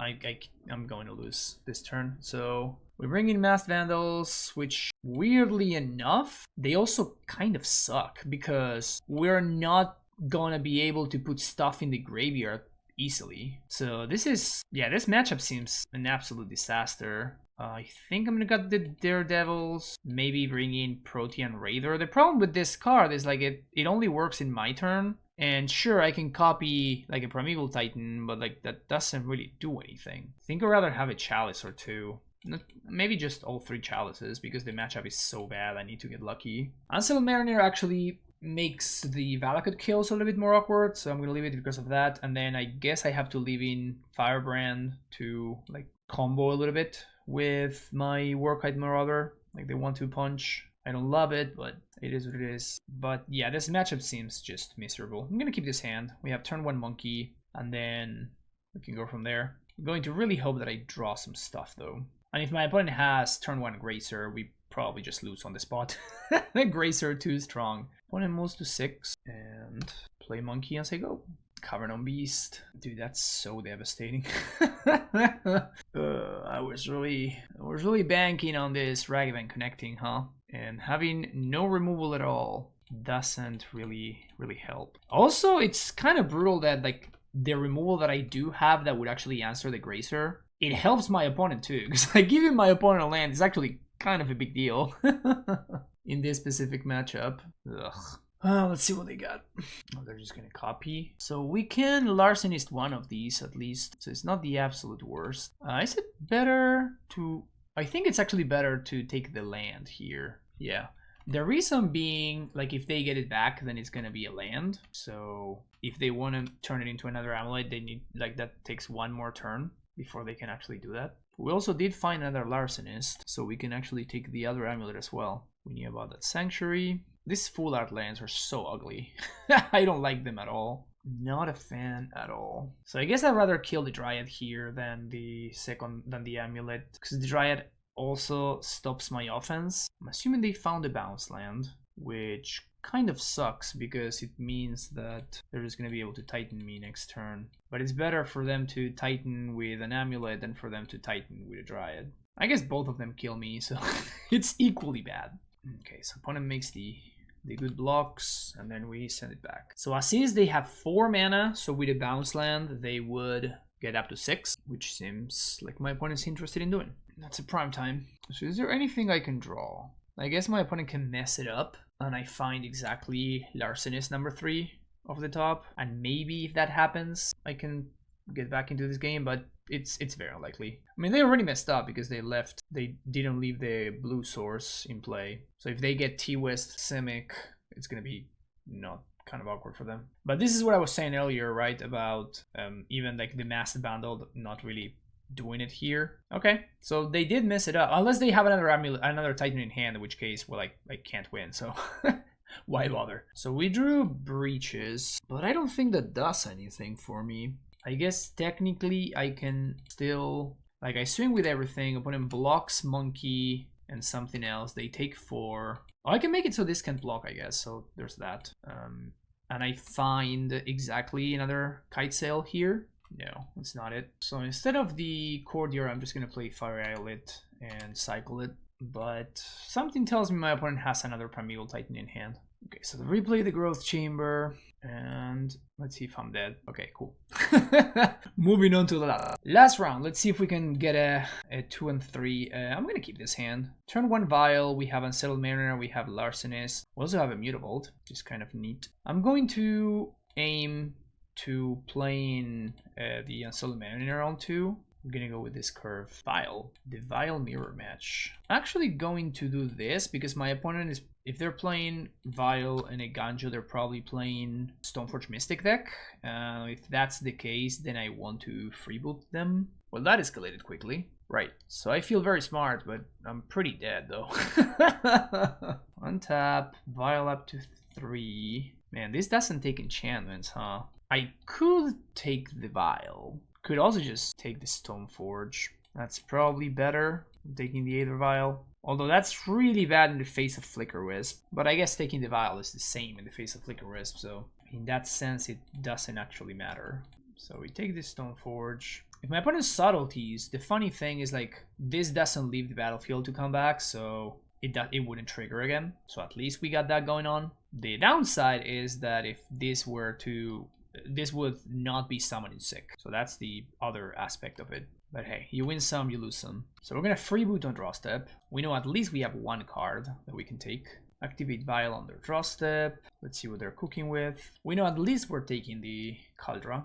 going to lose this turn. So we bring in Masked Vandals, which weirdly enough, they also kind of suck because we're not gonna be able to put stuff in the graveyard easily. So this is, yeah, this matchup seems an absolute disaster. I think I'm gonna cut the Daredevils, maybe bring in Protean Raider. The problem with this card is like it only works in my turn. And sure, I can copy like a Primeval Titan, but like that doesn't really do anything. I think I'd rather have a Chalice or two. Maybe just all 3 Chalices because the matchup is so bad I need to get lucky. Ancestral Mariner actually makes the Valakut kills a little bit more awkward, so I'm gonna leave it because of that. And then I guess I have to leave in Firebrand to like combo a little bit with my Murktide Marauder, like the 1-2 punch. I don't love it, but it is what it is. But yeah, this matchup seems just miserable. I'm gonna keep this hand. We have turn 1 Monkey, and then we can go from there. I'm going to really hope that I draw some stuff though. And if my opponent has turn 1 Gracer, we probably just lose on the spot. Gracer too strong. Opponent moves to 6 and play Monkey as I go. Cavern on Beast. Dude, that's so devastating. I was really banking on this Ragavan connecting, huh? And having no removal at all doesn't really help. Also, it's kind of brutal that like the removal that I do have that would actually answer the Gracer, it helps my opponent too, because like giving my opponent a land is actually kind of a big deal in this specific matchup. Ugh. Let's see what they got. Oh, they're just gonna copy. So we can Larcenist one of these at least, so it's not the absolute worst. Is it better to... I think it's actually better to take the land here. Yeah. The reason being, like, if they get it back, then it's gonna be a land. So if they want to turn it into another Amulet, they need, like, that takes 1 more turn before they can actually do that. We also did find another Larcenist, so we can actually take the other Amulet as well. We knew about that Sanctuary. These full art lands are so ugly. I don't like them at all. Not a fan at all. So I guess I'd rather kill the Dryad here than the Amulet, because the Dryad also stops my offense. I'm assuming they found a bounce land, which kind of sucks because it means that they're just going to be able to Titan me next turn. But it's better for them to Titan with an Amulet than for them to Titan with a Dryad. I guess both of them kill me, so it's equally bad. Okay, so opponent makes the good blocks, and then we send it back. So as is, they have 4 mana, so with a bounce land, they would get up to 6, which seems like my opponent's interested in doing. That's a prime time. So is there anything I can draw? I guess my opponent can mess it up, and I find exactly Larcenist number 3 off the top, and maybe if that happens, I can get back into this game, but it's very unlikely. I mean, they already messed up because they didn't leave the blue source in play. So if they get T-West Simic, it's gonna be not kind of awkward for them. But this is what I was saying earlier, right? About even like the Masked Vandal not really doing it here. Okay, so they did mess it up. Unless they have another Titan in hand, in which case, well, I can't win, so why bother? So we drew Breaches, but I don't think that does anything for me. I guess technically I can still, like, I swing with everything. Opponent blocks Monkey and something else. They take 4. Oh, I can make it so this can't block, I guess. So there's that. and I find exactly another kite sail here. No, that's not it. So instead of the courtier, I'm just gonna play Fire Amulet and cycle it. But something tells me my opponent has another Primeval Titan in hand. Okay, so replay the Growth Chamber, and let's see if I'm dead. Okay, cool. Moving on to the last round. Let's see if we can get a 2 and 3. I'm gonna keep this hand. Turn 1 Vial, we have Unsettled Mariner, we have Larcenist. We also have a Mutavault, which is kind of neat. I'm going to aim to playing the Unsettled Mariner on 2. I'm gonna go with this curve. Vial. The Vial Mirror Match. I'm actually going to do this because my opponent is, if they're playing Vial and a Ganjo, they're probably playing Stoneforge Mystic deck. If that's the case, then I want to freeboot them. Well, that escalated quickly. Right, so I feel very smart, but I'm pretty dead though. Untap, Vial up to 3. Man, this doesn't take enchantments, huh? I could take the Vial. Could also just take the Stoneforge. That's probably better than taking the Aether Vial. Although that's really bad in the face of Flicker Wisp. But I guess taking the Vial is the same in the face of Flicker Wisp, so in that sense it doesn't actually matter. So we take this Stoneforge. If my opponent's Subtleties, the funny thing is like this doesn't leave the battlefield to come back, so it wouldn't trigger again. So at least we got that going on. The downside is that if this were to... this would not be summoning sick. So that's the other aspect of it. But hey, you win some, you lose some. So we're gonna freeboot on draw step. We know at least we have one card that we can take. Activate Vial on their draw step. Let's see what they're cooking with. We know at least we're taking the Caldra.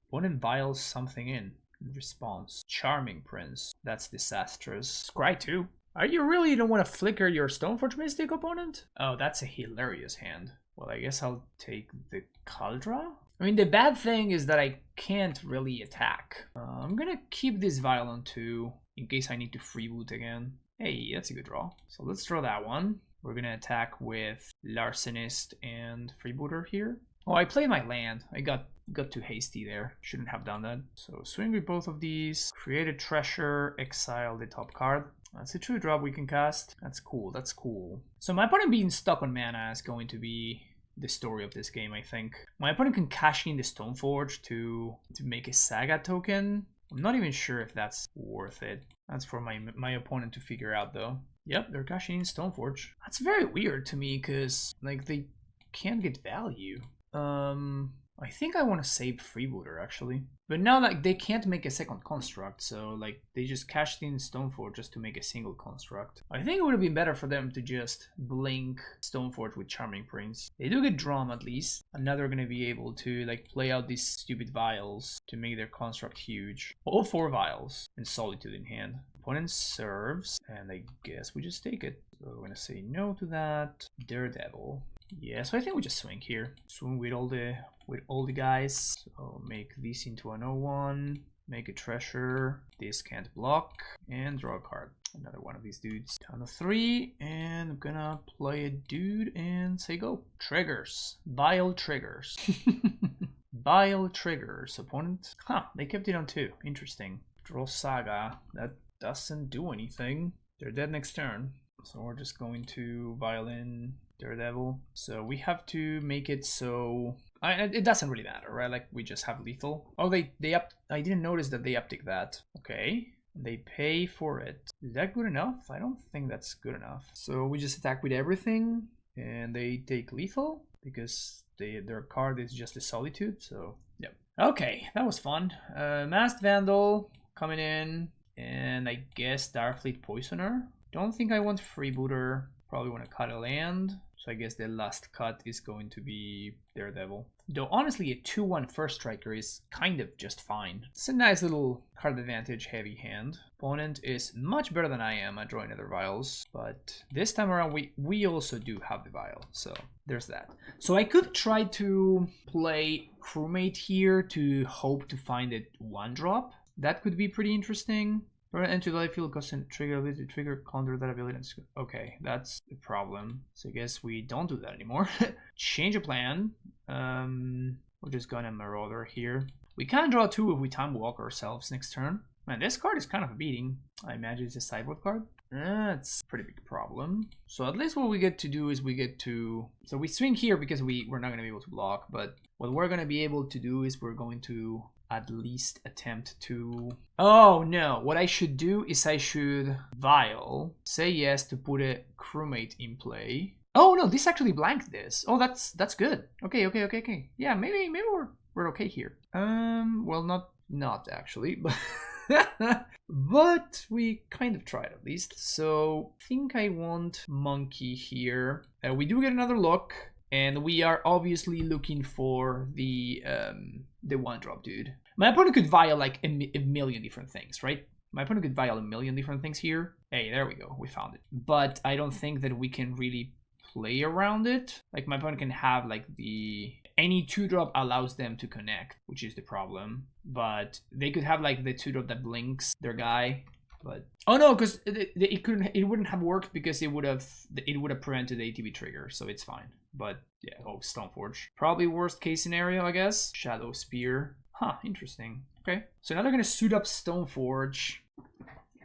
Opponent vials something in response. Charming Prince. That's disastrous. Scry 2. Are you really don't want to flicker your Stoneforge Mystic, opponent? Oh, that's a hilarious hand. Well, I guess I'll take the Caldra. I mean, the bad thing is that I can't really attack. I'm gonna keep this Vial on 2 in case I need to freeboot again. Hey, that's a good draw. So let's draw that one. We're gonna attack with Larcenist and Freebooter here. Oh, I played my land. I got too hasty there. Shouldn't have done that. So swing with both of these. Create a treasure. Exile the top card. That's a true drop we can cast. That's cool. That's cool. So my opponent being stuck on mana is going to be the story of this game, I think. My opponent can cash in the Stoneforge to make a Saga token. I'm not even sure if that's worth it. That's for my opponent to figure out though. Yep, they're cashing in Stoneforge. That's very weird to me because like they can't get value. I think I want to save Freebooter actually. But now like they can't make a second construct, so like they just cashed in Stoneforge just to make a single construct. I think it would have been better for them to just blink Stoneforge with Charming Prince. They do get Drum at least, and now they're gonna be able to like play out these stupid vials to make their construct huge. All 4 vials and Solitude in hand. Opponent serves, and I guess we just take it. So we're gonna say no to that. Daredevil. Yeah, so I think we just swing here. Swing with all the guys. So make this into an 0-1. Make a treasure. This can't block. And draw a card. Another one of these dudes. Down to 3. And I'm gonna play a dude and say go. Triggers. Vial triggers. Vial triggers. Opponent. Huh, they kept it on 2. Interesting. Draw Saga. That doesn't do anything. They're dead next turn. So we're just going to Violin Daredevil. So we have to make it so... it doesn't really matter, right? Like we just have lethal. Oh, they up... I didn't notice that they uptick that. Okay. They pay for it. Is that good enough? I don't think that's good enough. So we just attack with everything and they take lethal because their card is just a Solitude. So, yep. Okay, that was fun. Masked Vandal coming in. And I guess Starfleet Poisoner. Don't think I want Freebooter. Probably want to cut a land. So I guess the last cut is going to be Daredevil. Though honestly a 2-1 first striker is kind of just fine. It's a nice little card advantage heavy hand. Opponent is much better than I am at drawing other vials. But this time around we also do have the vial. So there's that. So I could try to play Crewmate here to hope to find a 1-drop. That could be pretty interesting. Enter the life field, cost and trigger ability, trigger counter that ability. Okay, that's the problem. So I guess we don't do that anymore. Change of plan. We're just gonna Marauder here. We can draw 2 if we time walk ourselves next turn. Man, this card is kind of a beating. I imagine it's a sideboard card. That's a pretty big problem. So at least what we get to do is we get to... So we swing here because we're not going to be able to block, but what we're going to be able to do is we're going to at least attempt to... Oh no, what I should do is I should Vial, say yes to put a crewmate in play. Oh no, this actually blanked this. Oh, that's good. Okay. Yeah, maybe we're okay here. Well, not actually, but... but we kind of tried at least. So I think I want monkey here. We do get another look, and we are obviously looking for the 1-drop dude. My opponent could vial like a million different things, right? My opponent could vial a million different things here. Hey, there we go, we found it. But I don't think that we can really play around it. Like my opponent can have like any 2-drop allows them to connect, which is the problem. But they could have like the 2-drop that blinks their guy. But oh no, because it wouldn't have worked because it would have prevented the ATB trigger, so it's fine. But yeah, oh, Stoneforge. Probably worst case scenario, I guess. Shadow Spear. Huh, interesting. Okay, so now they're gonna suit up Stoneforge,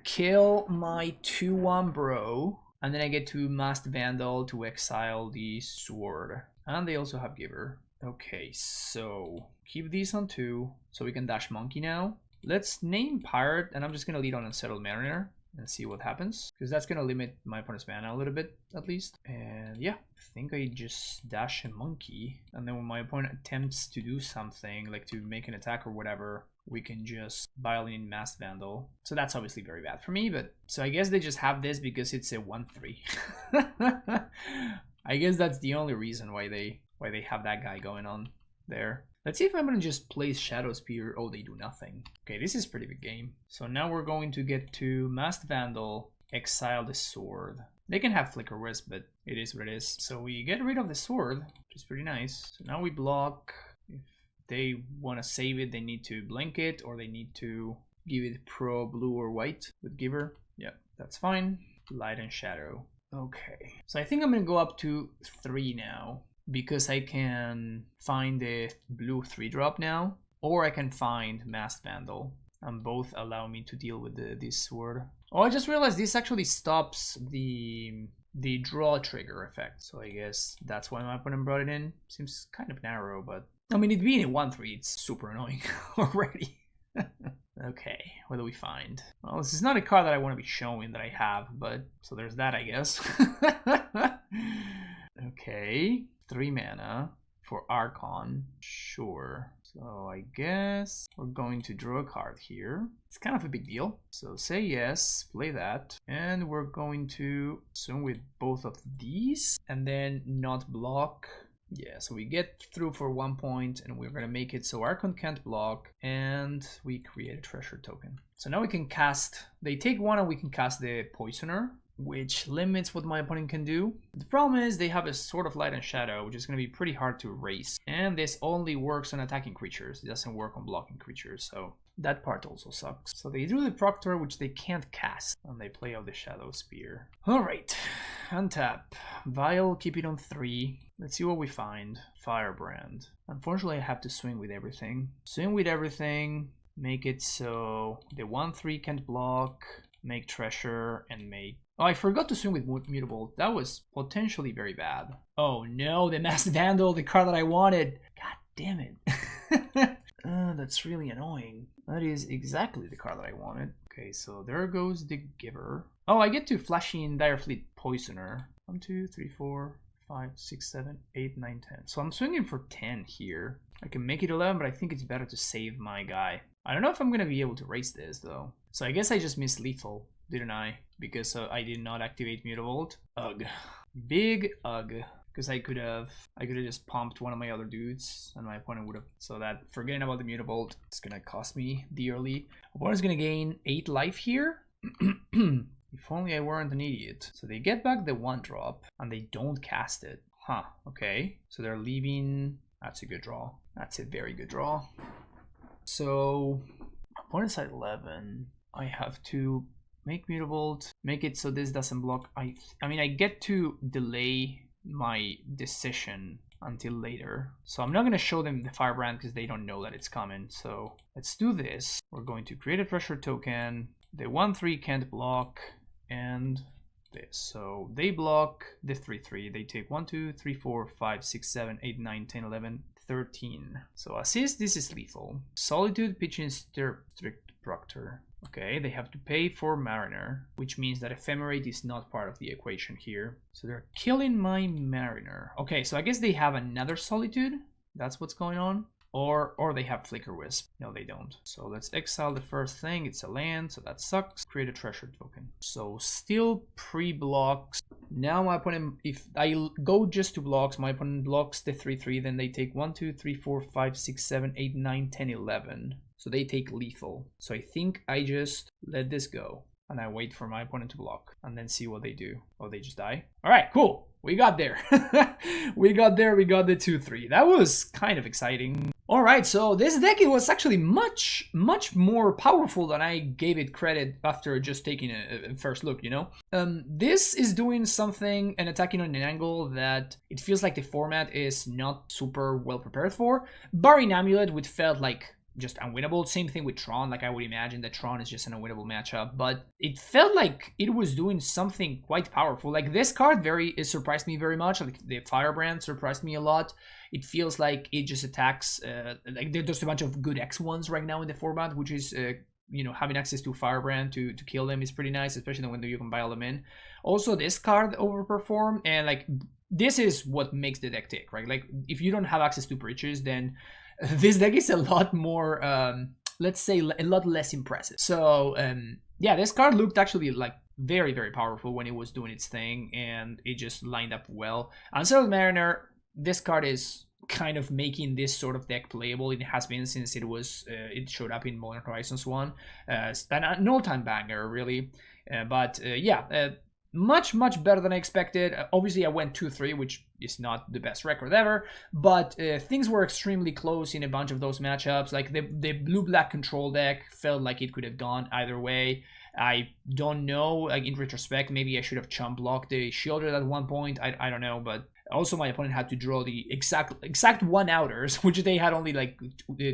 kill my 2-1 bro, and then I get to Masked Vandal to exile the sword. And they also have Giver. Okay, so keep these on 2, so we can dash Monkey now. Let's name Pirate, and I'm just gonna lead on Unsettled Mariner and see what happens, because that's gonna limit my opponent's mana a little bit, at least. And yeah, I think I just dash a Monkey, and then when my opponent attempts to do something, like to make an attack or whatever, we can just vial in Masked Vandal. So that's obviously very bad for me, but... So I guess they just have this because it's a 1-3. I guess that's the only reason why they have that guy going on there. Let's see if I'm gonna just place Shadow Spear. Oh, they do nothing. Okay, this is a pretty big game. So now we're going to get to Masked Vandal, exile the sword. They can have Flicker Wisp, but it is what it is. So we get rid of the sword, which is pretty nice. So now we block. If they want to save it, they need to blink it, or they need to give it pro blue or white with Giver. Yeah, that's fine. Light and Shadow. Okay, so I think I'm gonna go up to 3 now, because I can find a blue 3-drop now, or I can find Masked Vandal, and both allow me to deal with this sword. Oh, I just realized this actually stops the draw trigger effect, so I guess that's why my opponent brought it in. Seems kind of narrow, but I mean, it being a 1-3, it's super annoying already. Okay, what do we find? Well, this is not a card that I want to be showing that I have, but so there's that, I guess. Okay, 3 mana for Archon, sure. So I guess we're going to draw a card here. It's kind of a big deal. So say yes, play that, and we're going to swing with both of these and then not block. Yeah, so we get through for 1 point, and we're gonna make it so Archon can't block, and we create a treasure token. So now we can cast, they take 1 and we can cast the Poisoner, which limits what my opponent can do. The problem is they have a Sword of Light and Shadow, which is gonna be pretty hard to erase. And this only works on attacking creatures, it doesn't work on blocking creatures, so that part also sucks. So they do the Proctor, which they can't cast, and they play out the Shadow Spear. Alright, untap. Vial, keep it on 3. Let's see what we find. Firebrand. Unfortunately, I have to swing with everything. Swing with everything, make it so the 1-3 can't block, make Treasure, and make... Oh, I forgot to swing with Mutable. That was potentially very bad. Oh no, the Masked Vandal, the card that I wanted. God damn it. That's really annoying. That is exactly the card that I wanted. Okay, so there goes the Giver. Oh, I get to flash in Direfleet Poisoner. 1, 2, 3, 4, 5, 6, 7, 8, 9, 10. So I'm swinging for 10 here. I can make it 11, but I think it's better to save my guy. I don't know if I'm going to be able to race this, though. So I guess I just missed lethal, didn't I? Because I did not activate Mutavolt. Ugh. Big ugh. Because I could have just pumped one of my other dudes, and my opponent would have. So that, forgetting about the Mutavolt, it's going to cost me dearly. Opponent's going to gain 8 life here. If only I weren't an idiot. So they get back the 1-drop, and they don't cast it. Huh, okay. So they're leaving... That's a good draw. That's a very good draw. So, opponent's at 11. I have to make Mutavolt, make it so this doesn't block. I mean, I get to delay my decision until later. So I'm not going to show them the Firebrand because they don't know that it's coming. So let's do this. We're going to create a treasure token. The 1-3 can't block. and this. So they block the 3/3. They take 1, 2, 3, 4, 5, 6, 7, 8, 9, 10, 11, 13. So assist, this is lethal. Solitude, Pitching, Strict Proctor. Okay, they have to pay for Mariner, which means that Ephemerate is not part of the equation here. So they're killing my Mariner. Okay, so I guess they have another Solitude. That's what's going on. Or they have Flicker Wisp. No, they don't. So let's exile the first thing. It's a land, so that sucks. Create a treasure token. So still pre-blocks. Now my opponent, if I go just to blocks, my opponent blocks the 3/3, then they take 1, 2, 3, 4, 5, 6, 7, 8, 9, 10, 11. So they take lethal. So I think I just let this go. And I wait for my opponent to block. And then see what they do. Oh, they just die? Alright, cool. We got there. We got there. We got the 2/3. That was kind of exciting. Alright, so this deck, it was actually much more powerful than I gave it credit after just taking a first look, you know? This is doing something and attacking on an angle that it feels like the format is not super well prepared for. Barring Amulet, which felt like just unwinnable. Same thing with Tron, like I would imagine that Tron is just an unwinnable matchup, but it felt like it was doing something quite powerful. Like this card it surprised me very much. Like the Firebrand surprised me a lot. It feels like it just attacks, like there's just a bunch of good X1s right now in the format, which is, you know, having access to Firebrand to kill them is pretty nice, especially when you can pile them in. Also, this card overperformed, and like this is what makes the deck tick, right? Like if you don't have access to breaches, then this deck is a lot more, let's say, a lot less impressive. So yeah, this card looked actually like very powerful when it was doing its thing, and it just lined up well. Unsettled Mariner, this card is kind of making this sort of deck playable. It has been since it showed up in Modern Horizons 1. An all-time banger, really. Yeah, much better than I expected. Obviously, I went 2-3, which is not the best record ever, but things were extremely close in a bunch of those matchups. Like the blue-black control deck felt like it could have gone either way. I don't know, like in retrospect, maybe I should have chump blocked the Shieldred at one point. I don't know, but also my opponent had to draw the exact one outers, which they had only like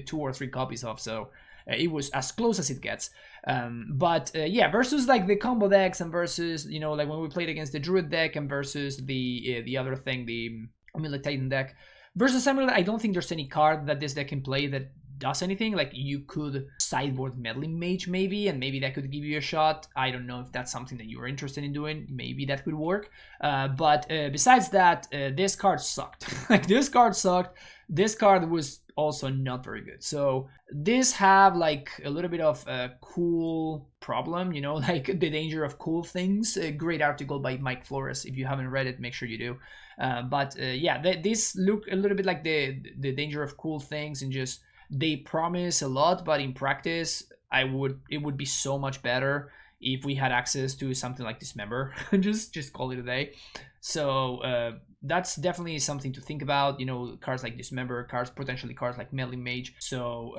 2 or 3 copies of, so it was as close as it gets. Yeah, versus like the combo decks and versus, you know, like when we played against the Druid deck and versus the other thing, the Amulet Titan deck. Versus Amulet, I don't think there's any card that this deck can play that does anything. Like you could sideboard Meddling Mage maybe, and maybe that could give you a shot. I don't know if that's something that you're interested in doing. Maybe that could work. But besides that, this card sucked. Like this card sucked. This card was also not very good. So this have like a little bit of a cool problem, you know, like the danger of cool things. A great article by Mike Flores. If you haven't read it, make sure you do. Yeah, this look a little bit like the danger of cool things, and just they promise a lot, but in practice, it would be so much better if we had access to something like Dismember. just call it a day. So that's definitely something to think about. You know, cards like Dismember, potentially cards like Meddling Mage. So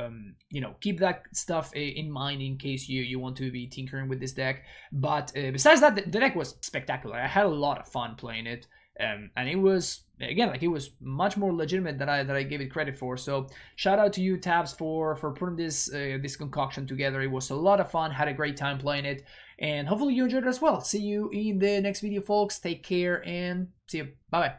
you know, keep that stuff in mind in case you want to be tinkering with this deck. But besides that, the deck was spectacular. I had a lot of fun playing it. And it was, again, like it was much more legitimate than I gave it credit for. So shout out to you, Tabs, for putting this concoction together. It was a lot of fun. Had a great time playing it, and hopefully you enjoyed it as well. See you in the next video, folks. Take care and see you. Bye bye.